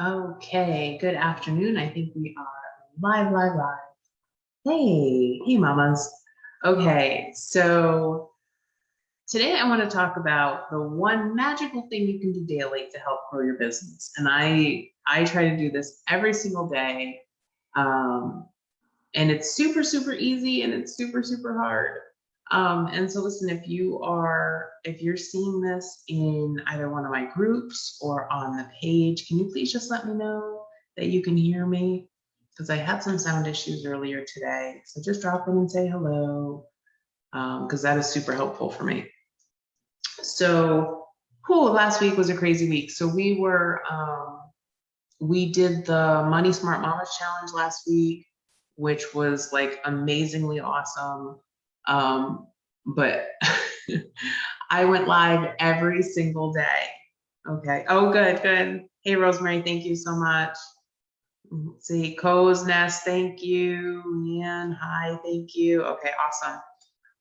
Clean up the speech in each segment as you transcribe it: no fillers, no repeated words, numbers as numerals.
Okay, good afternoon. I think we are live. Hey, mamas. Okay, so today I want to talk about the one magical thing you can do daily to help grow your business. And I try to do this every single day. Um, and it's super easy and it's super hard. And so listen, if you're seeing this in either one of my groups or on the page, can you please just let me know that you can hear me? Because I had some sound issues earlier today. So just drop in and say hello, because that is super helpful for me. So, last week was a crazy week. So we did the Money Smart Mamas Challenge last week, which was like amazingly awesome. But I went live every single day. Okay. Oh, good. Hey, Rosemary, thank you so much. Let's see, Co's Nest, thank you. Leanne, hi, thank you. Okay,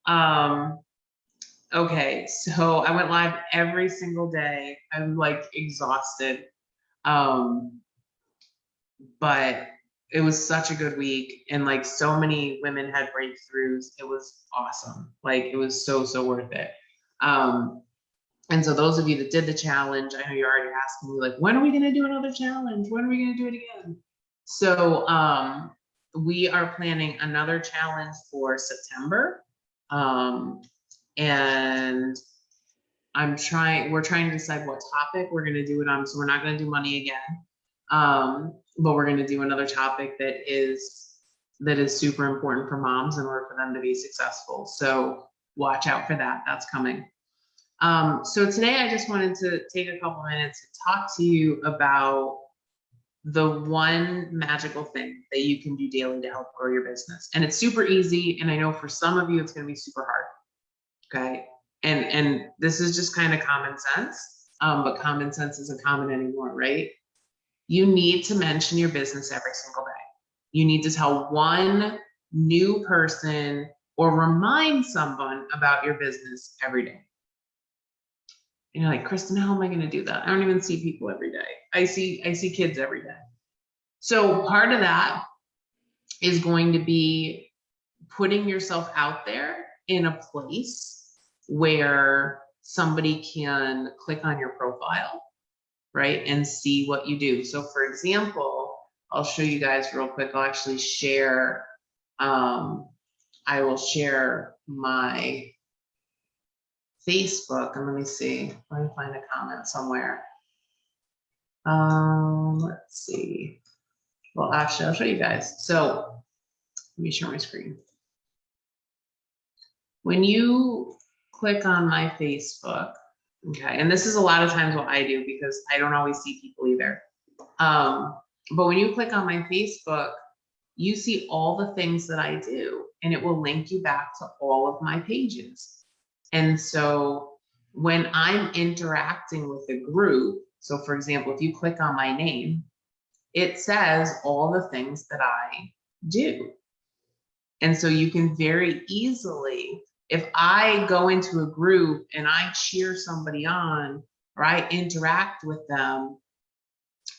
awesome. Okay, so I went live every single day. I'm like exhausted. But it was such a good week, and like so many women had breakthroughs. It was awesome. Like it was so worth it. And so those of you that did the challenge, I know you're already asking me like, when are we going to do another challenge? When are we going to do it again? So we are planning another challenge for September. And we're trying to decide what topic we're going to do it on. So we're not going to do money again. But we're going to do another topic that is super important for moms in order for them to be successful. So watch out for that. That's coming. So today I just wanted to take a couple minutes to talk to you about the one magical thing that you can do daily to help grow your business. And it's super easy. And I know for some of you, it's going to be super hard. Okay. And this is just kind of common sense. But common sense isn't common anymore, right? You need to mention your business every single day. You need to tell one new person or remind someone about your business every day. And you're like, Kristen, how am I going to do that? I don't even see people every day. I see kids every day. So part of that is going to be putting yourself out there in a place where somebody can click on your profile, right, and see what you do. So for example, I'll show you guys real quick. I'll actually share, I will share my Facebook, and let me see, let me find a comment somewhere. Let's see. Well, actually, I'll show you guys. So let me share my screen. When you click on my Facebook, okay, and this is a lot of times what I do because I don't always see people either. But when you click on my Facebook, you see all the things that I do, and it will link you back to all of my pages. And so when I'm interacting with a group, so for example, if you click on my name, it says all the things that I do. And so you can very easily, if I go into a group and I cheer somebody on or I interact with them,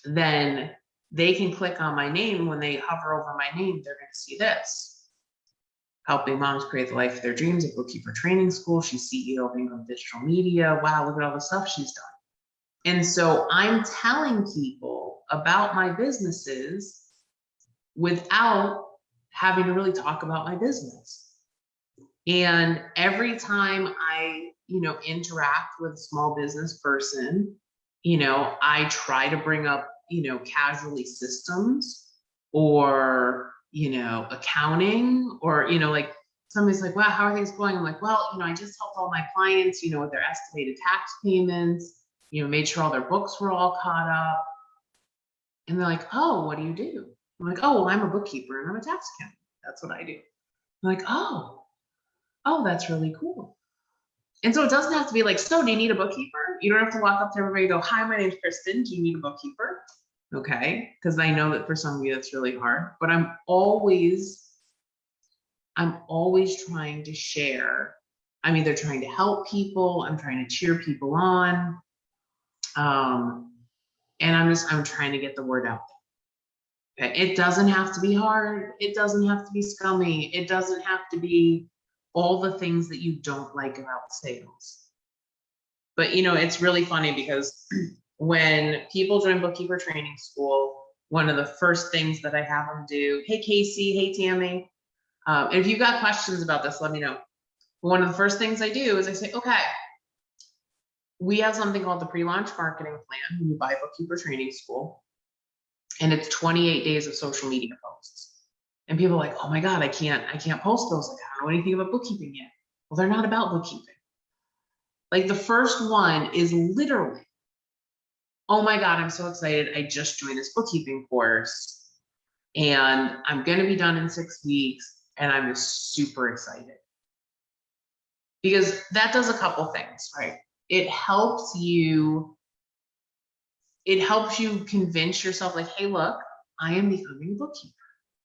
then they can click on my name. When they hover over my name, they're going to see this: helping moms create the life of their dreams at Bookkeeper Training School. She's CEO of Ingram Digital Media. Wow, look at all the stuff she's done. And so I'm telling people about my businesses without having to really talk about my business. And every time I, interact with a small business person, I try to bring up, casually systems or, accounting or, like somebody's like, wow, how are things going? I'm like, well, I just helped all my clients, with their estimated tax payments, made sure all their books were all caught up. And they're like, oh, what do you do? I'm like, oh, well, I'm a bookkeeper and I'm a tax accountant. That's what I do. I'm like, oh, that's really cool. And so it doesn't have to be like, so do you need a bookkeeper? You don't have to walk up to everybody and go, hi, my name's Kristen. Do you need a bookkeeper? Okay. Because I know that for some of you, that's really hard. But I'm always trying to share. I'm either trying to help people, I'm trying to cheer people on. And I'm trying to get the word out there. Okay? It doesn't have to be hard. It doesn't have to be scummy. It doesn't have to be all the things that you don't like about sales. But it's really funny because when people join bookkeeper training school, one of the first things that I have them do, hey Casey, hey Tammy, and if you've got questions about this, let me know. But one of the first things I do is I say, okay, we have something called the pre-launch marketing plan when you buy bookkeeper training school, and it's 28 days of social media posts. And people are like, oh my God, I can't post those. Like, I don't know anything about bookkeeping yet. Well, they're not about bookkeeping. Like the first one is literally, oh my God, I'm so excited. I just joined this bookkeeping course and I'm going to be done in 6 weeks. And I'm just super excited. Because that does a couple things, right? It helps you convince yourself like, hey, look, I am becoming a bookkeeper,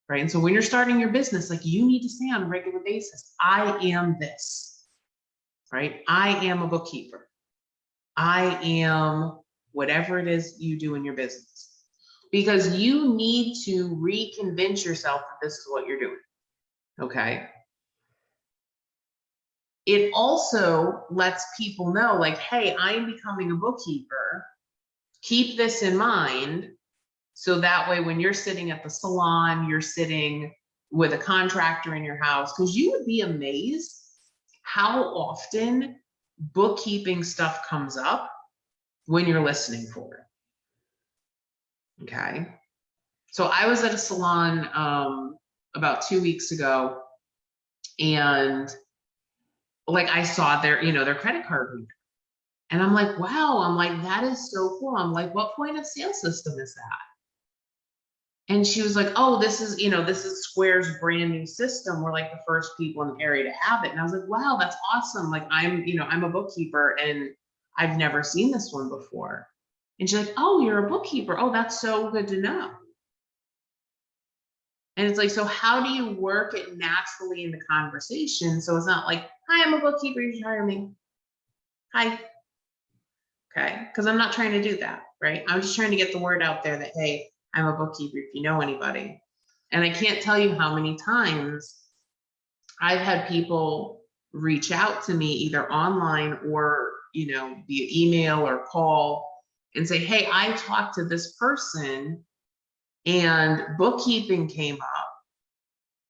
right? And so when you're starting your business, like you need to say on a regular basis, I am this, right? I am a bookkeeper. I am whatever it is you do in your business, because you need to reconvince yourself that this is what you're doing. Okay. It also lets people know like, hey, I'm becoming a bookkeeper. Keep this in mind. So that way, when you're sitting at the salon, you're sitting with a contractor in your house, because you would be amazed how often bookkeeping stuff comes up when you're listening for it. Okay. So I was at a salon about 2 weeks ago, and like I saw their credit card reader. And I'm like, wow, I'm like, that is so cool. I'm like, what point of sale system is that? And she was like, oh, this is Square's brand new system. We're like the first people in the area to have it. And I was like, wow, that's awesome. Like I'm a bookkeeper and I've never seen this one before. And she's like, oh, you're a bookkeeper. Oh, that's so good to know. And it's like, so how do you work it naturally in the conversation? So it's not like, hi, I'm a bookkeeper, you should hire me. Hi. Okay. Because I'm not trying to do that, right? I'm just trying to get the word out there that, hey, I'm a bookkeeper if you know anybody. And I can't tell you how many times I've had people reach out to me either online or, via email or call and say, hey, I talked to this person and bookkeeping came up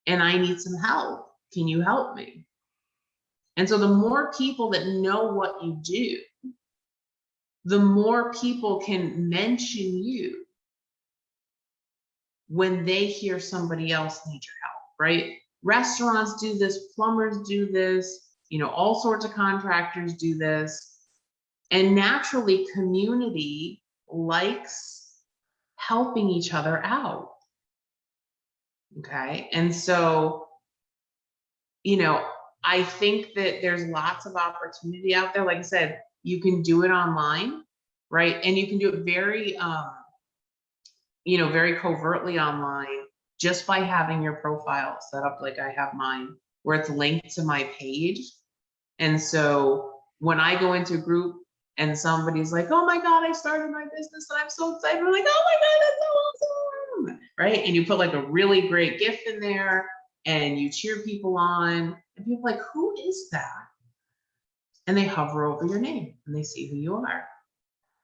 and I need some help. Can you help me? And so the more people that know what you do, the more people can mention you when they hear somebody else need your help, right? Restaurants do this, plumbers do this, all sorts of contractors do this. And naturally, community likes helping each other out. Okay. And so, I think that there's lots of opportunity out there. Like I said, you can do it online, right? And you can do it very, very covertly online just by having your profile set up like I have mine, where it's linked to my page. And so when I go into a group and somebody's like, oh my God, I started my business and I'm so excited. We're like, oh my God, that's so awesome. Right. And you put like a really great gift in there and you cheer people on, and people are like, who is that? And they hover over your name and they see who you are.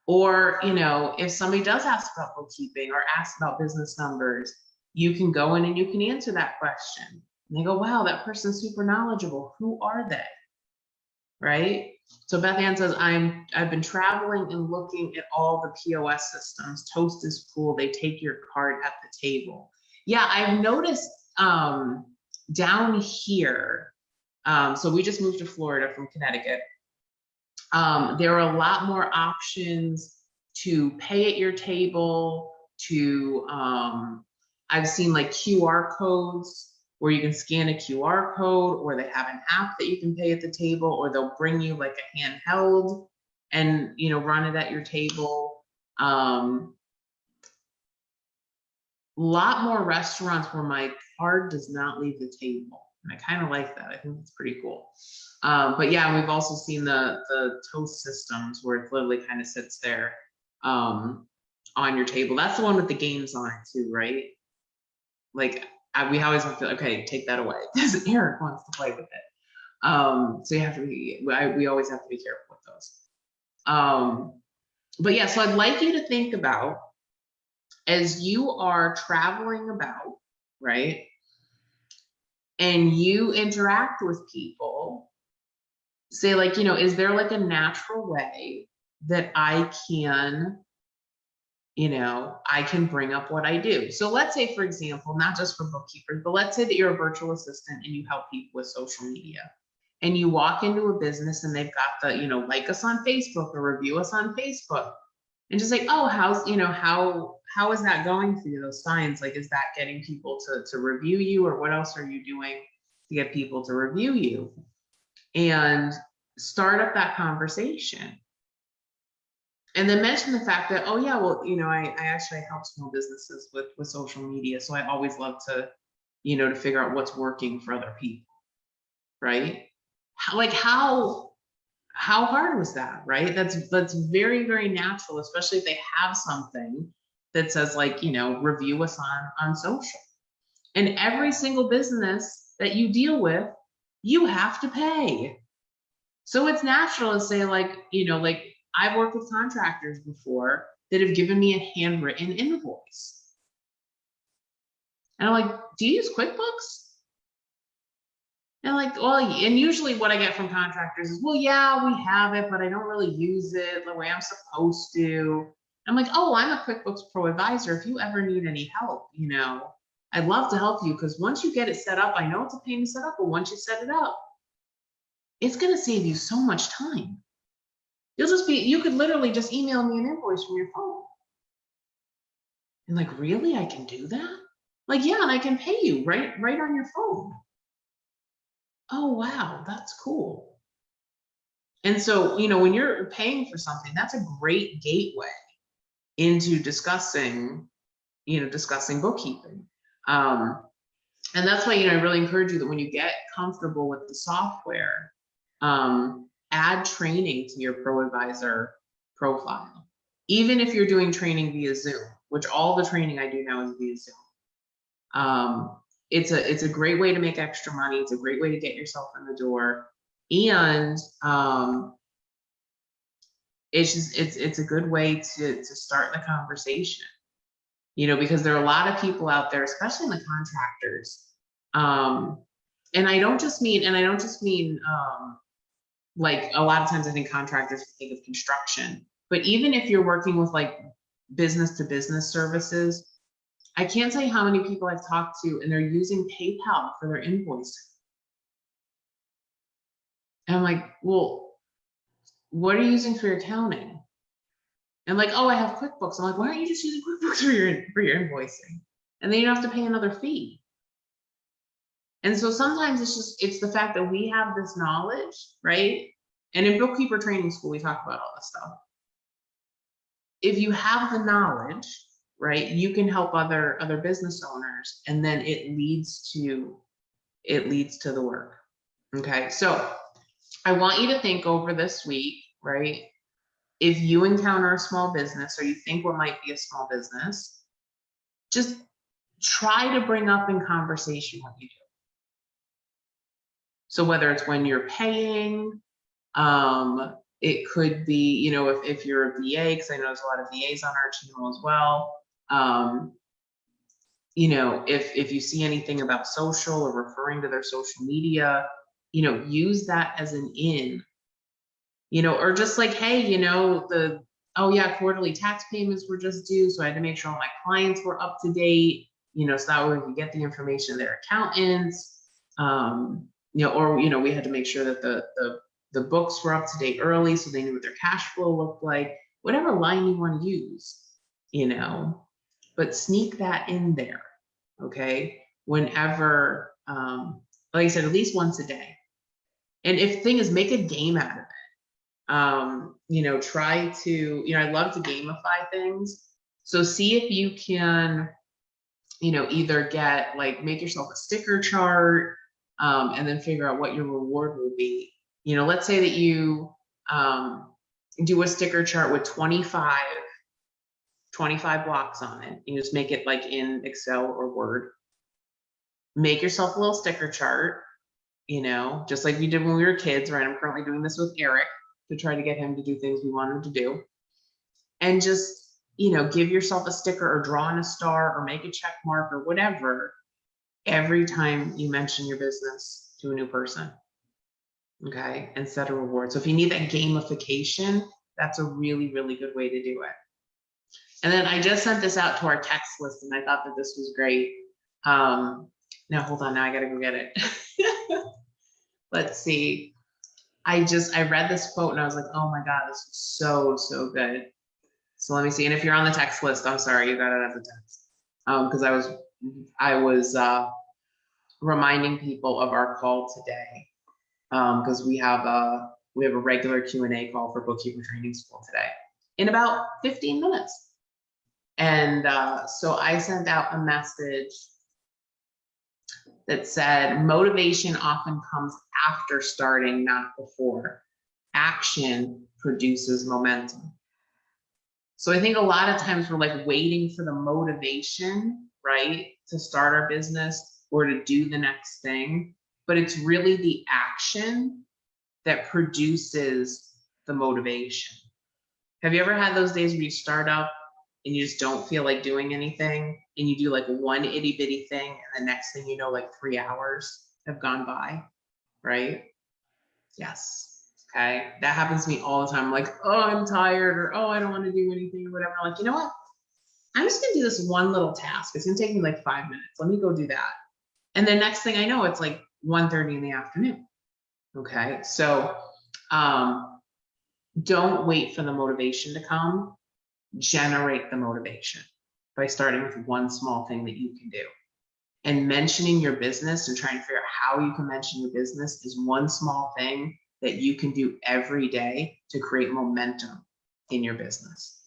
Or, if somebody does ask about bookkeeping or ask about business numbers, you can go in and you can answer that question. And they go, wow, that person's super knowledgeable. Who are they? Right? So Beth Ann says, I've been traveling and looking at all the POS systems. Toast is cool. They take your card at the table. Yeah, I've noticed down here. So we just moved to Florida from Connecticut. There are a lot more options to pay at your table, I've seen like QR codes where you can scan a QR code, or they have an app that you can pay at the table, or they'll bring you like a handheld and, run it at your table. Lot more restaurants where my card does not leave the table. And I kind of like that. I think it's pretty cool. But yeah, we've also seen the Toast systems where it literally kind of sits there. on your table. That's the one with the games on it too, right? Like we always have to, okay, take that away because Eric wants to play with it. So you have to be, we always have to be careful with those. But yeah, so I'd like you to think about, as you are traveling about, right? And you interact with people, say like, is there like a natural way that I can, I can bring up what I do. So let's say, for example, not just for bookkeepers, but let's say that you're a virtual assistant and you help people with social media. And you walk into a business and they've got the, like us on Facebook or review us on Facebook. And just like, oh, how is that going for you, those signs? Like, is that getting people to review you, or what else are you doing to get people to review you? And start up that conversation. And then mention the fact that, oh yeah, well, I actually help small businesses with social media. So I always love to, to figure out what's working for other people, right? How hard was that, right? That's very, very natural, especially if they have something that says like, review us on social. And every single business that you deal with, you have to pay. So it's natural to say like, like I've worked with contractors before that have given me a handwritten invoice. And I'm like, do you use QuickBooks? And like, well, and usually what I get from contractors is, well, yeah, we have it, but I don't really use it the way I'm supposed to. I'm like, oh, I'm a QuickBooks Pro advisor. If you ever need any help, I'd love to help you, because once you get it set up, I know it's a pain to set up, but once you set it up, it's going to save you so much time. You could literally just email me an invoice from your phone. And like, really, I can do that? Like, yeah, and I can pay you right on your phone. Oh, wow, that's cool. And so, when you're paying for something, that's a great gateway into discussing bookkeeping. And that's why, I really encourage you that when you get comfortable with the software, add training to your Pro Advisor profile. Even if you're doing training via Zoom, which all the training I do now is via Zoom. It's a great way to make extra money. It's a great way to get yourself in the door. And it's a good way to start the conversation, because there are a lot of people out there, especially in the contractors. And I don't just mean like a lot of times I think contractors think of construction, but even if you're working with like business to business services, I can't tell you how many people I've talked to and they're using PayPal for their invoicing. And I'm like, well, what are you using for your accounting? And like, oh, I have QuickBooks. I'm like, why aren't you just using QuickBooks for your invoicing? And then you don't have to pay another fee. And so sometimes it's the fact that we have this knowledge, right? And in bookkeeper training school, we talk about all this stuff. If you have the knowledge, right, you can help other business owners, and then it leads to the work. Okay, so I want you to think over this week, right? If you encounter a small business, or you think what might be a small business, just try to bring up in conversation what you do. So whether it's when you're paying, it could be, if you're a VA, because I know there's a lot of VAs on our channel as well. If you see anything about social or referring to their social media, use that as an in, or just like, hey, oh yeah, quarterly tax payments were just due, so I had to make sure all my clients were up to date, so that way we could get the information of their accountants, or we had to make sure that the books were up to date early, so they knew what their cash flow looked like. Whatever line you want to use, but sneak that in there, okay? Whenever, like I said, at least once a day. And if the thing is, make a game out of it. Try to, I love to gamify things. So see if you can, either get like, make yourself a sticker chart, and then figure out what your reward will be. Let's say that you do a sticker chart with 25 25 blocks on it. You just make it like in Excel or Word. Make yourself a little sticker chart, you know, just like we did when we were kids, right? I'm currently doing this with Eric to try to get him to do things we want him to do. And just, you know, give yourself a sticker or draw on a star or make a check mark or whatever every time you mention your business to a new person. Okay, and set a reward. So if you need that gamification, that's a really, really good way to do it. And then I just sent this out to our text list and I thought that this was great. Now hold on, now I gotta go get it. Let's see. I read this quote and I was like, oh my God, this is so, so good. So let me see. And if you're on the text list, I'm sorry, you got it as a text. Because I was reminding people of our call today. Because we have a regular Q&A call for Bookkeeping Training School today in about 15 minutes. And so I sent out a message that said, motivation often comes after starting, not before. Action produces momentum. So I think a lot of times we're like waiting for the motivation, right, to start our business or to do the next thing. But it's really the action that produces the motivation. Have you ever had those days where you start up and you just don't feel like doing anything and you do like one itty bitty thing and the next thing you know, like 3 hours have gone by, right? Yes. Okay. That happens to me all the time. I'm like, oh, I'm tired, or oh, I don't want to do anything or whatever. I'm like, you know what? I'm just going to do this one little task. It's going to take me like 5 minutes. Let me go do that. And the next thing I know, it's like 1:30 in the afternoon. Okay. So don't wait for the motivation to come. Generate the motivation by starting with one small thing that you can do. And mentioning your business and trying to figure out how you can mention your business is one small thing that you can do every day to create momentum in your business.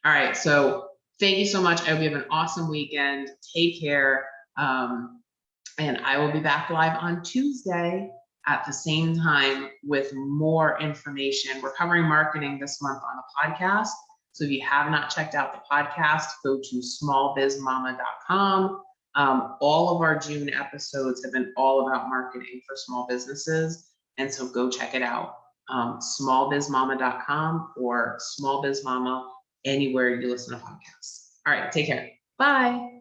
All right. So thank you so much. I hope you have an awesome weekend. Take care. And I will be back live on Tuesday at the same time with more information. We're covering marketing this month on the podcast. So if you have not checked out the podcast, go to smallbizmama.com. All of our June episodes have been all about marketing for small businesses. And so go check it out. Smallbizmama.com or smallbizmama anywhere you listen to podcasts. All right, take care. Bye.